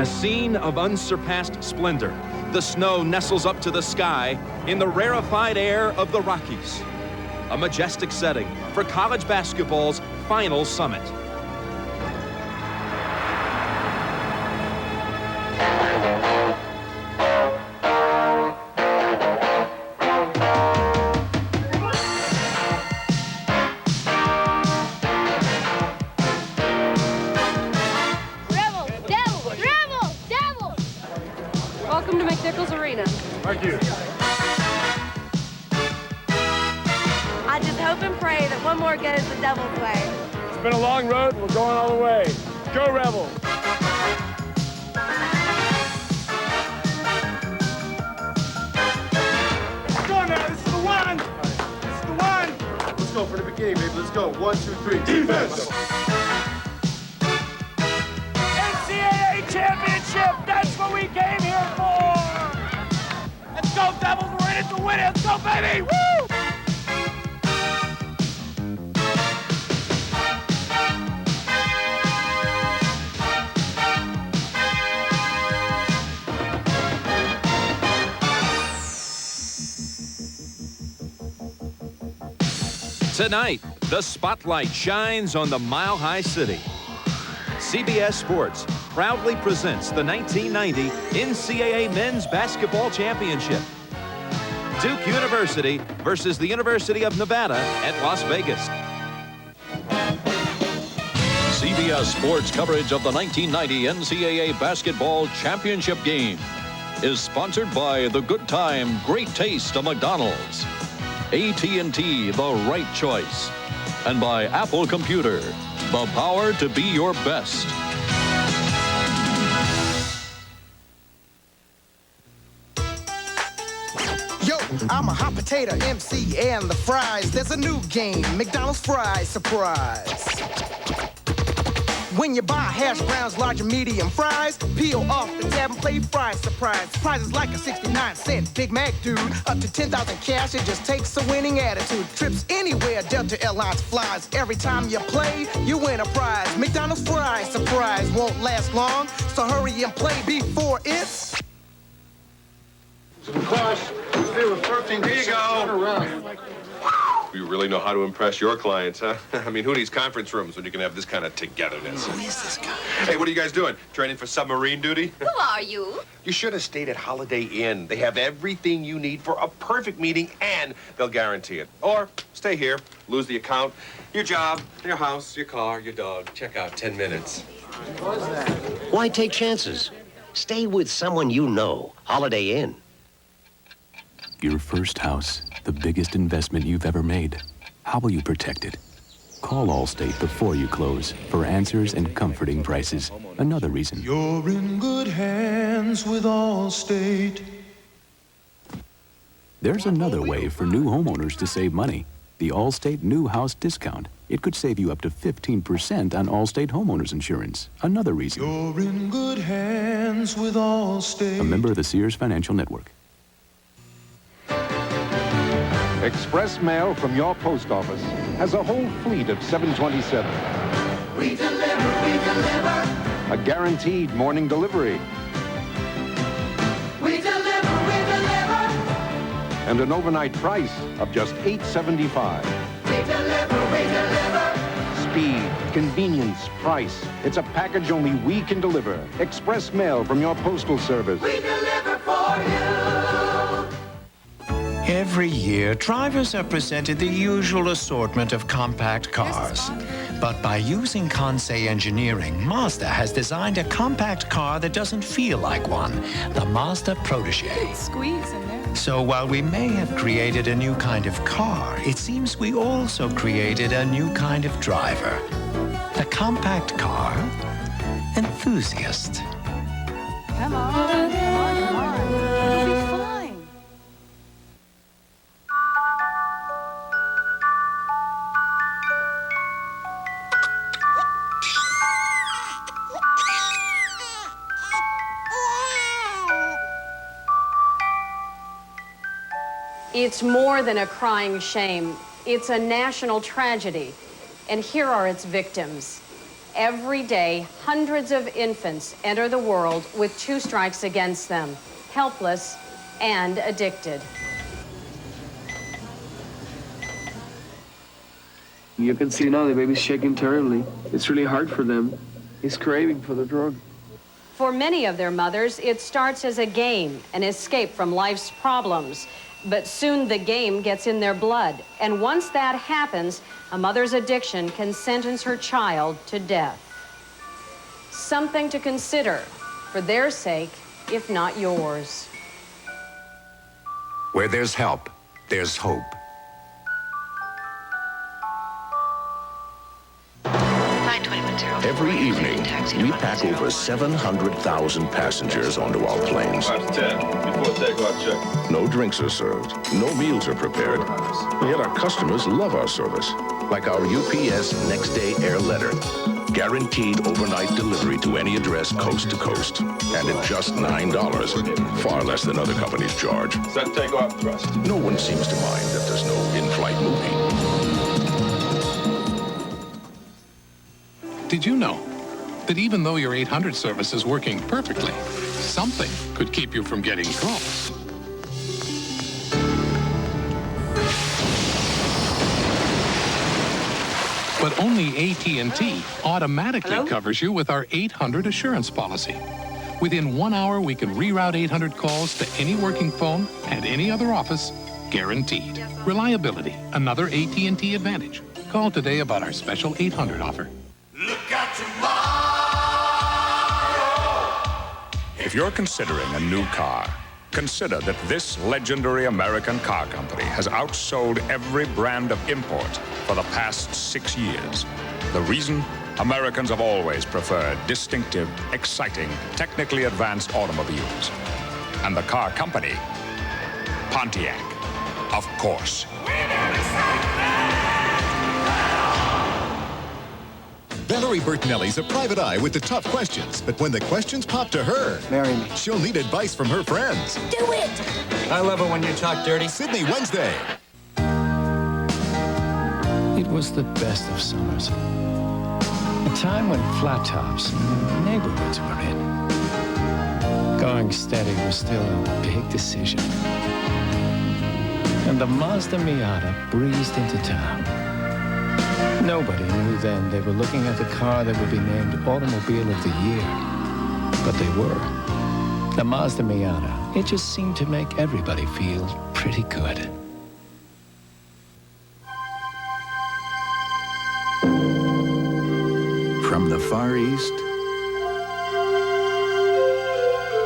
A scene of unsurpassed splendor. The snow nestles up to the sky in the rarefied air of the Rockies. A majestic setting for college basketball's final summit. Welcome to McNichols Arena. Thank you. I just hope and pray that one more goes the Devil's way. It's been a long road, and we're going all the way. Go Rebels! Let's go now, this is the one! This is the one! Let's go for the beginning, baby. Let's go. 1, 2, 3, defense! NCAA championship! That's what we came here for! Let's go, Devils! We're in it to win it! Let's go, baby! Woo! Tonight, the spotlight shines on the Mile High City. CBS Sports proudly presents the 1990 NCAA Men's Basketball Championship. Duke University versus the University of Nevada at Las Vegas. CBS Sports coverage of the 1990 NCAA Basketball Championship game is sponsored by the good time, great taste of McDonald's, AT&T, the right choice, and by Apple Computer, the power to be your best. Yo, I'm a hot potato MC and the fries. There's a new game, McDonald's fries surprise. When you buy hash browns, large and medium fries, peel off the tab and play fries surprise. Prizes like a 69-cent Big Mac, dude. Up to 10,000 cash, it just takes a winning attitude. Trips anywhere, Delta Airlines flies. Every time you play, you win a prize. McDonald's fries surprise won't last long, so hurry and play before it's... Gosh, they were 13. Here you go. Around. You really know how to impress your clients, huh? I mean, who needs conference rooms when you can have this kind of togetherness? Who is this guy? Hey, what are you guys doing? Training for submarine duty? Who are you? You should have stayed at Holiday Inn. They have everything you need for a perfect meeting, and they'll guarantee it. Or stay here, lose the account, your job, your house, your car, your dog. Check out 10 minutes. Why take chances? Stay with someone you know. Holiday Inn. Your first house, the biggest investment you've ever made. How will you protect it? Call Allstate before you close for answers and comforting prices. Another reason. You're in good hands with Allstate. There's another way for new homeowners to save money. The Allstate New House Discount. It could save you up to 15% on Allstate homeowners insurance. Another reason. You're in good hands with Allstate. A member of the Sears Financial Network. Express mail from your post office has a whole fleet of 727. We deliver. A guaranteed morning delivery. We deliver. And an overnight price of just $8.75. We deliver. Speed, convenience, price. It's a package only we can deliver. Express mail from your postal service. We deliver for you. Every year, drivers are presented the usual assortment of compact cars. But by using Kansei engineering, Mazda has designed a compact car that doesn't feel like one, the Mazda Protege. Squeeze in there. So while we may have created a new kind of car, it seems we also created a new kind of driver. The compact car enthusiast. Come on, come on, come on. You'll be fine. It's more than a crying shame. It's a national tragedy. And here are its victims. Every day, hundreds of infants enter the world with 2 strikes against them, helpless and addicted. You can see now the baby's shaking terribly. It's really hard for them. He's craving for the drug. For many of their mothers, it starts as a game, an escape from life's problems. But soon the game gets in their blood. And once that happens, a mother's addiction can sentence her child to death. Something to consider for their sake, if not yours. Where there's help, there's hope. Every evening, we pack over 700,000 passengers onto our planes. Before takeoff, check. No drinks are served, no meals are prepared, and yet our customers love our service, like our UPS Next Day Air Letter. Guaranteed overnight delivery to any address coast to coast, and at just $9, far less than other companies charge. Set takeoff thrust. No one seems to mind that there's no in-flight movie. Did you know that even though your 800 service is working perfectly, something could keep you from getting calls? But only AT&T automatically covers you with our 800 assurance policy. Within 1 hour, we can reroute 800 calls to any working phone and any other office, guaranteed. Reliability, another AT&T advantage. Call today about our special 800 offer. If you're considering a new car, consider that this legendary American car company has outsold every brand of import for the past 6 years. The reason? Americans have always preferred distinctive, exciting, technically advanced automobiles. And the car company? Pontiac, of course. Valerie Bertinelli's a private eye with the tough questions, but when the questions pop to her, marry me. She'll need advice from her friends. Do it! I love it when you talk dirty. Sydney Wednesday. It was the best of summers. A time when flat tops and neighborhoods were in. Going steady was still a big decision. And the Mazda Miata breezed into town. Nobody knew then they were looking at the car that would be named Automobile of the Year. But they were. The Mazda Miata. It just seemed to make everybody feel pretty good. From the Far East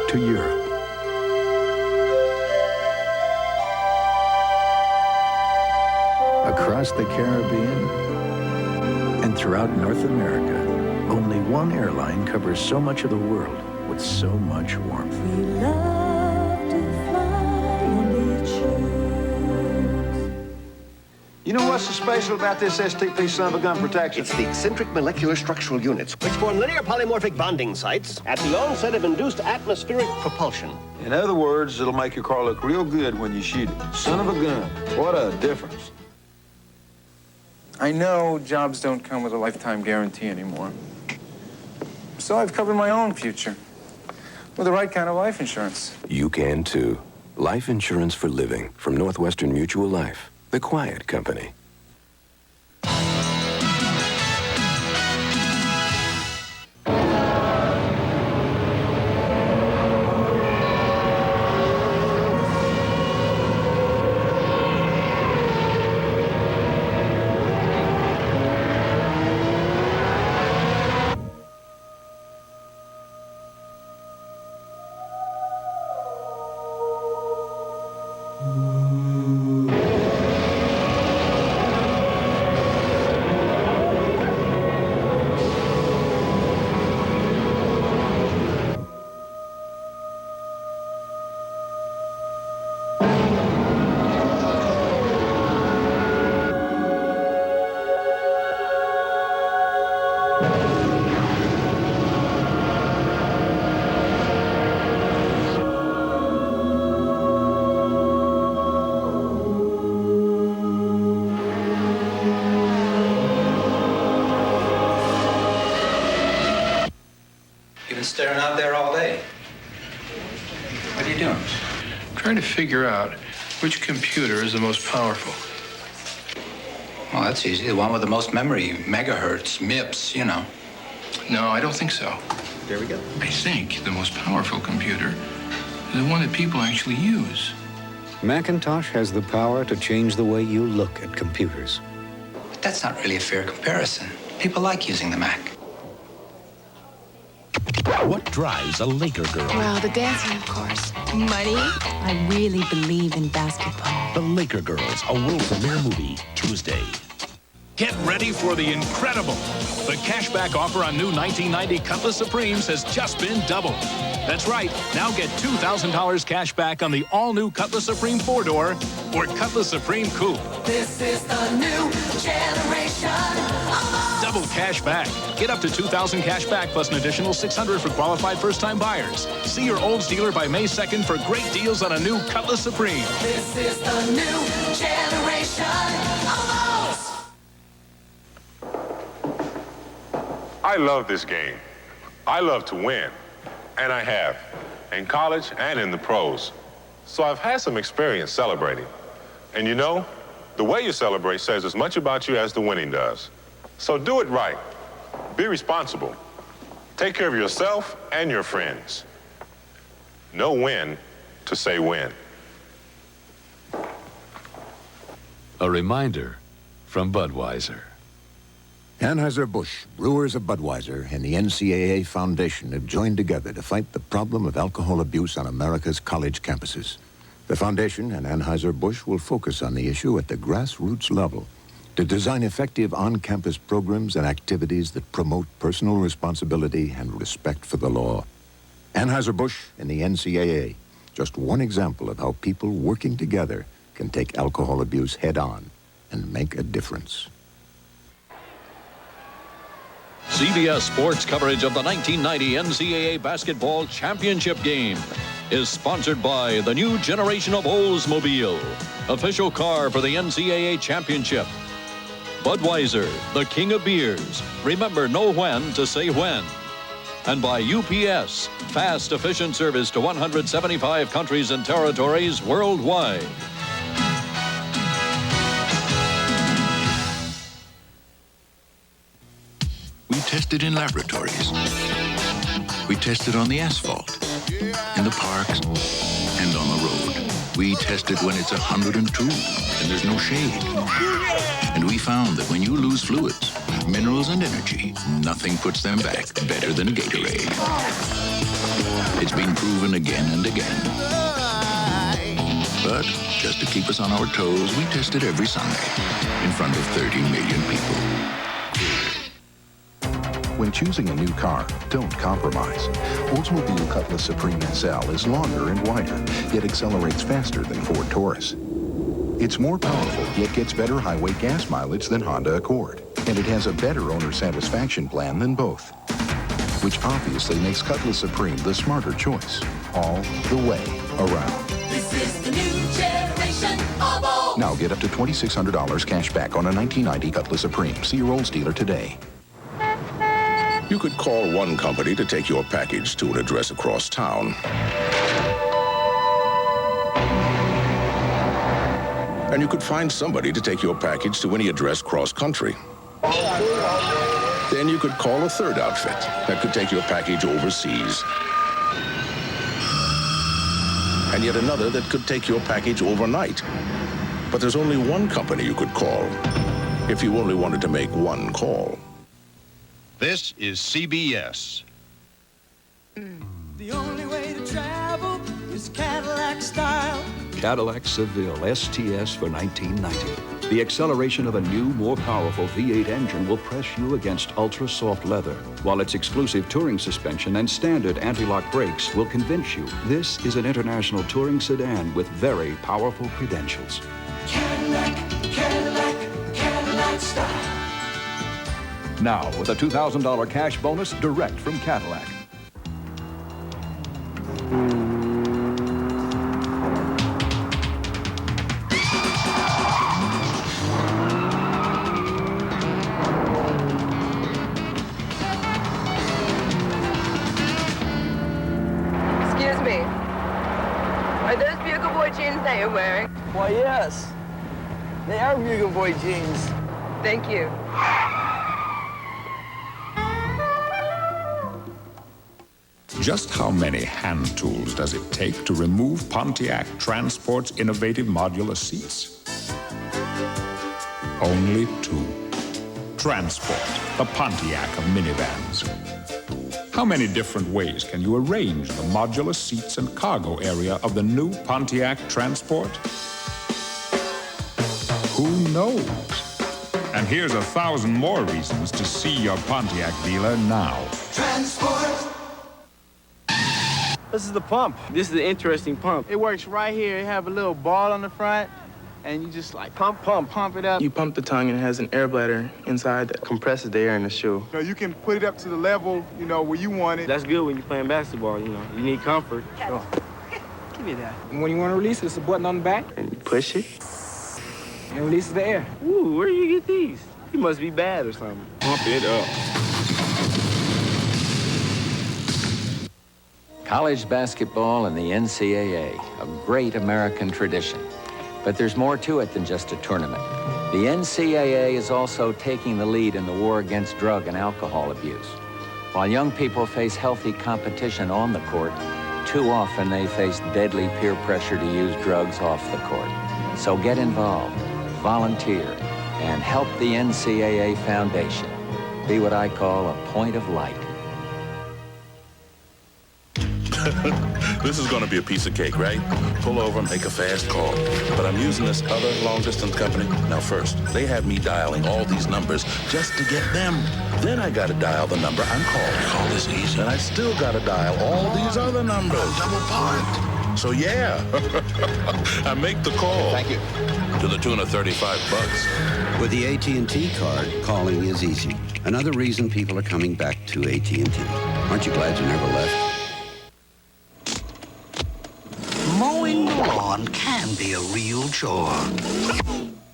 to Europe. Across the Caribbean and throughout North America, only one airline covers so much of the world with so much warmth. We love to fly and it shows. You know what's so special about this STP son of a gun protection? It's the eccentric molecular structural units, which form linear polymorphic bonding sites at the onset of induced atmospheric propulsion. In other words, it'll make your car look real good when you shoot it. Son of a gun. What a difference. I know jobs don't come with a lifetime guarantee anymore. So I've covered my own future with the right kind of life insurance. You can too. Life insurance for living from Northwestern Mutual Life, the quiet company. figure out which computer is the most powerful. Well, that's easy. The one with the most memory, megahertz, MIPS, you know. No, I don't think so. There we go. I think the most powerful computer is the one that people actually use. Macintosh has the power to change the way you look at computers. But that's not really a fair comparison. People like using the Mac. What drives a Laker girl? Well, the dancing, of course. Money. I really believe in basketball. The Laker Girls, a world premiere movie, Tuesday. Get ready for the incredible. The cashback offer on new 1990 Cutlass Supremes has just been doubled. That's right. Now get $2,000 cash back on the all-new Cutlass Supreme 4-door or Cutlass Supreme Coupe. This is the new generation. Double cash back. Get up to $2,000 cash back plus an additional $600 for qualified first-time buyers. See your Olds dealer by May 2nd for great deals on a new Cutlass Supreme. This is the new generation. I love this game. I love to win, and I have, in college and in the pros. So I've had some experience celebrating. And you know, the way you celebrate says as much about you as the winning does. So do it right. Be responsible. Take care of yourself and your friends. Know when to say when. A reminder from Budweiser. Anheuser-Busch, brewers of Budweiser, and the NCAA Foundation have joined together to fight the problem of alcohol abuse on America's college campuses. The Foundation and Anheuser-Busch will focus on the issue at the grassroots level to design effective on-campus programs and activities that promote personal responsibility and respect for the law. Anheuser-Busch and the NCAA, just one example of how people working together can take alcohol abuse head-on and make a difference. CBS Sports coverage of the 1990 NCAA Basketball Championship game is sponsored by the new generation of Oldsmobile, official car for the NCAA Championship. Budweiser, the king of beers. Remember, know when to say when. And by UPS, fast, efficient service to 175 countries and territories worldwide. We tested in laboratories. We tested on the asphalt, in the parks, and on the road. We tested when it's 102 and there's no shade. And we found that when you lose fluids, minerals and energy, nothing puts them back better than Gatorade. It's been proven again and again. But just to keep us on our toes, we tested every Sunday in front of 30 million people. When choosing a new car, don't compromise. Oldsmobile Cutlass Supreme SL is longer and wider, yet accelerates faster than Ford Taurus. It's more powerful, yet gets better highway gas mileage than Honda Accord. And it has a better owner satisfaction plan than both, which obviously makes Cutlass Supreme the smarter choice, all the way around. This is the new generation of Olds. Now get up to $2,600 cash back on a 1990 Cutlass Supreme. See your Olds dealer today. You could call one company to take your package to an address across town. And you could find somebody to take your package to any address cross-country. Then you could call a third outfit that could take your package overseas. And yet another that could take your package overnight. But there's only one company you could call if you only wanted to make one call. This is CBS. The only way to travel is Cadillac style. Cadillac Seville STS for 1990. The acceleration of a new, more powerful V8 engine will press you against ultra-soft leather, while its exclusive touring suspension and standard anti-lock brakes will convince you this is an international touring sedan with very powerful credentials. Cadillac, Cadillac, Cadillac style. Now, with a $2,000 cash bonus direct from Cadillac. Excuse me. Are those Bugle Boy jeans that you're wearing. Why, yes. They are Bugle Boy jeans. Thank you. Just how many hand tools does it take to remove Pontiac Transport's innovative modular seats? Only 2. Transport, the Pontiac of minivans. How many different ways can you arrange the modular seats and cargo area of the new Pontiac Transport? Who knows? And here's 1,000 more reasons to see your Pontiac dealer now. Transport. This is the pump. This is an interesting pump. It works right here. It have a little ball on the front, and you just like pump it up. You pump the tongue, and it has an air bladder inside that compresses the air in the shoe. So you can put it up to the level, where you want it. That's good when you're playing basketball, You need comfort. Sure. Give me that. And when you want to release it, it's a button on the back. And you push it. And it releases the air. Ooh, where do you get these? You must be bad or something. Pump it up. College basketball and the NCAA, a great American tradition. But there's more to it than just a tournament. The NCAA is also taking the lead in the war against drug and alcohol abuse. While young people face healthy competition on the court, too often they face deadly peer pressure to use drugs off the court. So get involved, volunteer, and help the NCAA Foundation. Be what I call a point of light. This is going to be a piece of cake, right? Pull over, make a fast call. But I'm using this other long-distance company. Now, first, they have me dialing all these numbers just to get them. Then I got to dial the number I'm calling. Call this easy. And I still got to dial all these other numbers. Double parked. So, yeah, I make the call. Thank you. To the tune of $35. With the AT&T card, calling is easy. Another reason people are coming back to AT&T. Aren't you glad you never left? Mowing the lawn can be a real chore.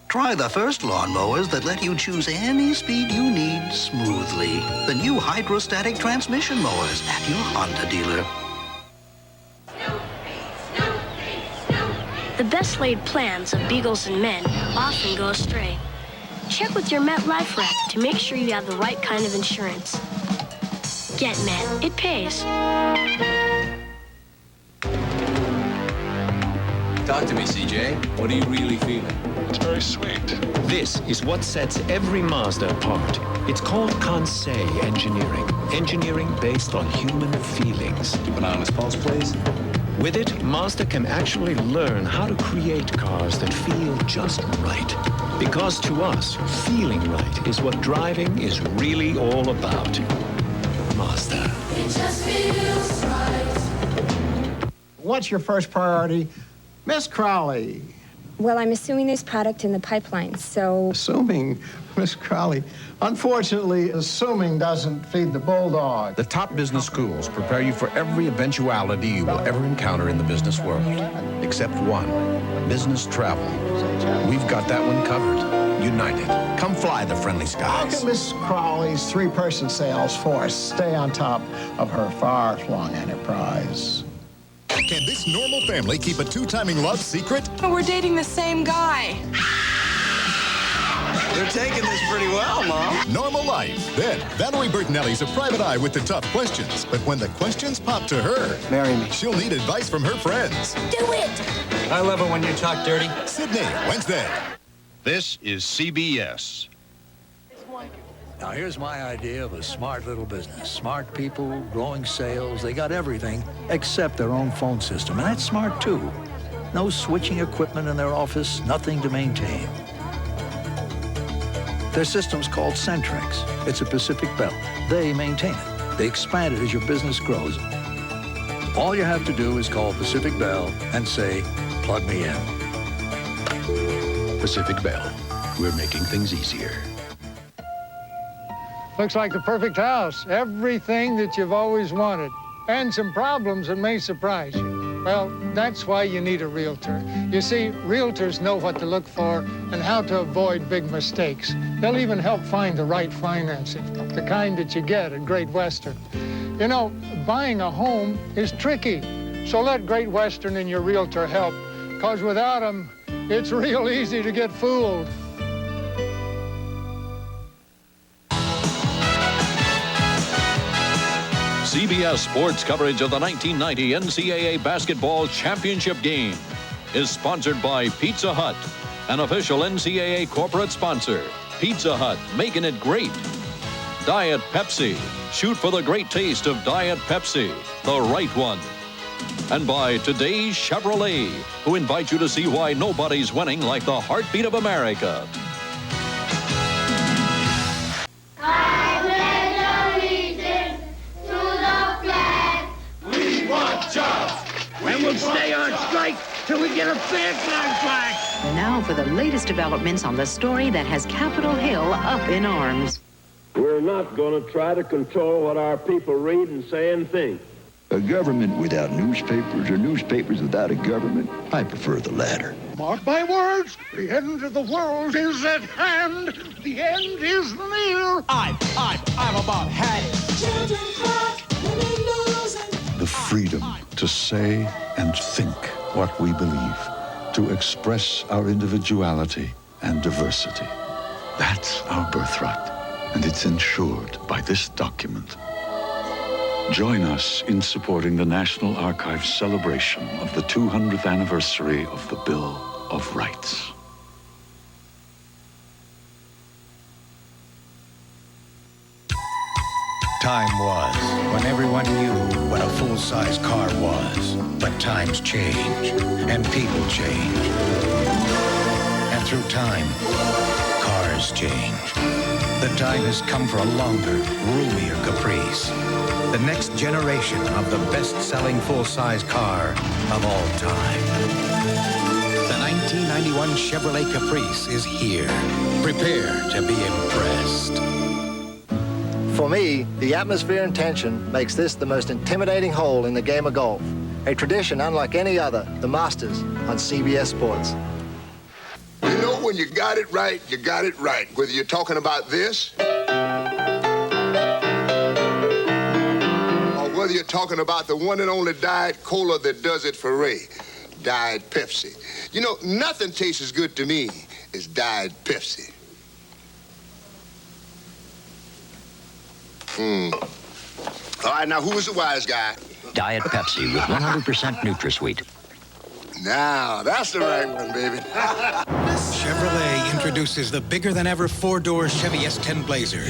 Try the first lawnmowers that let you choose any speed you need smoothly. The new hydrostatic transmission mowers at your Honda dealer. The best laid plans of beagles and men often go astray. Check with your MetLife rep to make sure you have the right kind of insurance. Get Met. It pays. Talk to me, CJ. What are you really feeling? It's very sweet. This is what sets every Mazda apart. It's called Conseil Engineering. Engineering based on human feelings. Keep an eye on his pulse, please. With it, Mazda can actually learn how to create cars that feel just right. Because to us, feeling right is what driving is really all about. Mazda. It just feels right. What's your first priority? Miss Crowley. Well, I'm assuming there's product in the pipeline, so... Assuming, Miss Crowley. Unfortunately, assuming doesn't feed the bulldog. The top business schools prepare you for every eventuality you will ever encounter in the business world. Except one, business travel. We've got that one covered. United. Come fly the friendly skies. How can Miss Crowley's three-person sales force stay on top of her far-flung enterprise? Can this normal family keep a two-timing love secret? We're dating the same guy. They're taking this pretty well, Mom. Normal life. Then, Valerie Bertinelli's a private eye with the tough questions. But when the questions pop to her, marry me. She'll need advice from her friends. Do it! I love it when you talk dirty. Sydney, Wednesday. This is CBS. Now, here's my idea of a smart little business. Smart people, growing sales, they got everything except their own phone system. And that's smart, too. No switching equipment in their office, nothing to maintain. Their system's called Centrex. It's a Pacific Bell. They maintain it. They expand it as your business grows. All you have to do is call Pacific Bell and say, plug me in. Pacific Bell. We're making things easier. Looks like the perfect house. Everything that you've always wanted. And some problems that may surprise you. Well, that's why you need a realtor. You see, realtors know what to look for and how to avoid big mistakes. They'll even help find the right financing, the kind that you get at Great Western. You know, buying a home is tricky. So let Great Western and your realtor help. 'cause without them, it's real easy to get fooled. CBS Sports coverage of the 1990 NCAA Basketball Championship game is sponsored by Pizza Hut, an official NCAA corporate sponsor. Pizza Hut, making it great. Diet Pepsi, shoot for the great taste of Diet Pepsi, the right one. And by Today's Chevrolet, who invite you to see why nobody's winning like the heartbeat of America. And we'll stay on strike till we get a fair contract. Now for the latest developments on the story that has Capitol Hill up in arms. We're not going to try to control what our people read and say and think. A government without newspapers or newspapers without a government? I prefer the latter. Mark my words, the end of the world is at hand. The end is near. I'm about had it. Children cry, women losing. The freedom to say and think what we believe, to express our individuality and diversity. That's our birthright, and it's ensured by this document. Join us in supporting the National Archives celebration of the 200th anniversary of the Bill of Rights. Time was when everyone knew what a full-size car was. But times change, and people change. And through time, cars change. The time has come for a longer, roomier Caprice. The next generation of the best-selling full-size car of all time. The 1991 Chevrolet Caprice is here. Prepare to be impressed. For me, the atmosphere and tension makes this the most intimidating hole in the game of golf. A tradition unlike any other, the Masters on CBS Sports. You know, when you got it right, you got it right. Whether you're talking about this, or whether you're talking about the one and only Diet Cola that does it for Ray, Diet Pepsi. You know, nothing tastes as good to me as Diet Pepsi. All right, now, who was the wise guy? Diet Pepsi with 100% NutraSweet. Now, that's the right one, baby. Chevrolet introduces the bigger-than-ever four-door Chevy S10 Blazer.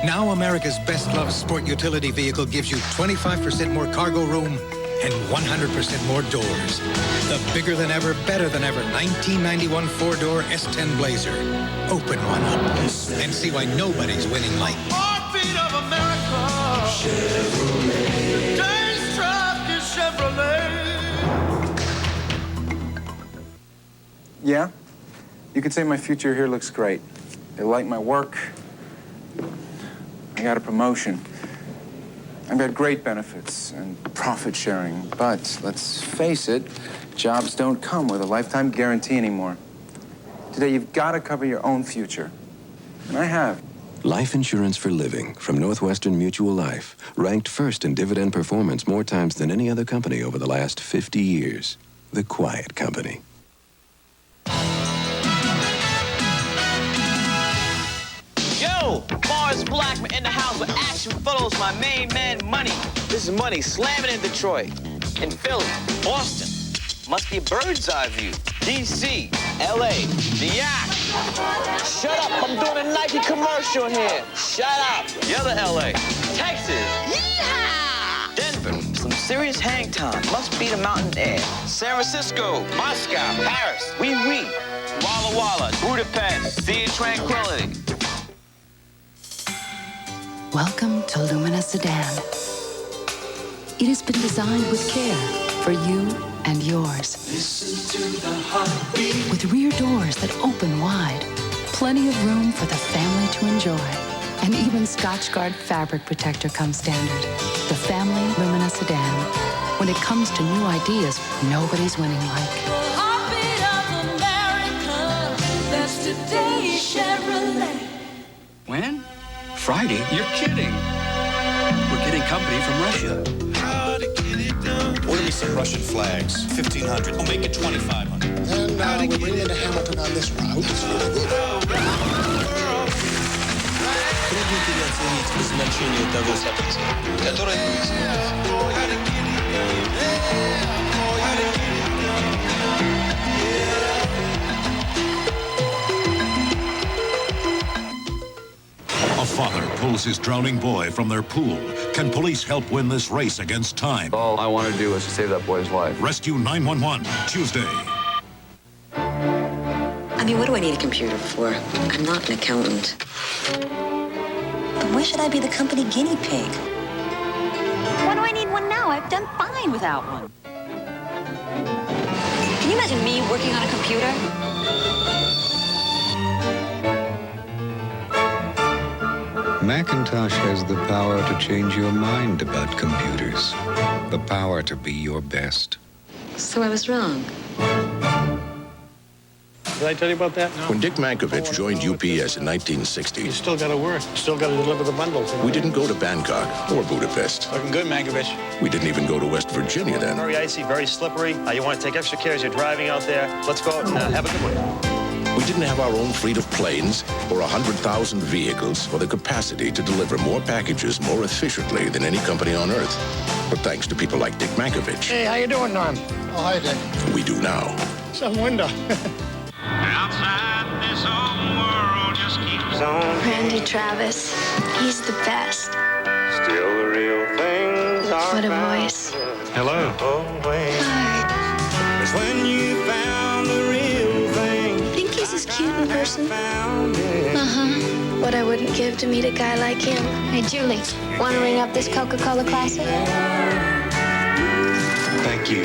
Now America's best-loved sport utility vehicle gives you 25% more cargo room and 100% more doors. The bigger-than-ever, better-than-ever 1991 four-door S10 Blazer. Open one up and see why nobody's winning like Heartbeat of America. Chevrolet. Today's truck is Chevrolet. Yeah, you could say my future here looks great. They like my work. I got a promotion. I've got great benefits and profit sharing. But let's face it, jobs don't come with a lifetime guarantee anymore. Today, you've got to cover your own future. And I have. Life insurance for living from Northwestern Mutual Life, ranked first in dividend performance more times than any other company over the last 50 years. The Quiet Company. Yo, Mars Blackman in the house with action photos, my main man, Money. This is Money slamming in Detroit, in Philly, Boston. Must be a bird's eye view. D.C., L.A., New York. Shut up, I'm doing a Nike commercial here. Shut up. The other L.A., Texas. Yeehaw! Denver, some serious hang time. Must be the mountain air. San Francisco, Moscow, Paris, oui. Walla Walla, Budapest, Sea of Tranquility. Welcome to Lumina Sedan. It has been designed with care for you and yours. Listen to the heartbeat. With rear doors that open wide, plenty of room for the family to enjoy. And even Scotchgard fabric protector comes standard. The family Lumina Sedan. When it comes to new ideas, nobody's winning like. The heartbeat of America. That's today's Chevrolet. When? Friday? You're kidding. We're getting company from Russia. How to get it done. Order me some Russian flags. 1,500. I'll make it 2,500. And we're bringing into Hamilton on this route. It's really good. Трудно переоценить значение того события, которое происходит. A father pulls his drowning boy from their pool. Can police help win this race against time? All I want to do is to save that boy's life. Rescue 911, Tuesday. I mean, what do I need a computer for? I'm not an accountant. But why should I be the company guinea pig? Why do I need one now? I've done fine without one. Can you imagine me working on a computer? Macintosh has the power to change your mind about computers. The power to be your best. So I was wrong. Did I tell you about that? No. When Dick Mankiewicz joined UPS in 1960, You still got to work. Still got to deliver the bundles. we didn't go to Bangkok or Budapest. Looking good, Mankiewicz. We didn't even go to West Virginia then. Very icy, very slippery. You want to take extra care as you're driving out there. Let's go out and have a good one. We didn't have our own fleet of planes or 100,000 vehicles or the capacity to deliver more packages more efficiently than any company on Earth. But thanks to people like Dick Mankiewicz, Hey, how you doing, Norm? Oh, hi, Dick. we do now. Some window. Randy Travis, he's the best. Still the real things are What a voice. Hello. It's when you found the real thing. Think he's as cute in person? Uh-huh. What I wouldn't give to meet a guy like him. Hey, Julie, want to ring up this Coca-Cola Classic? Thank you.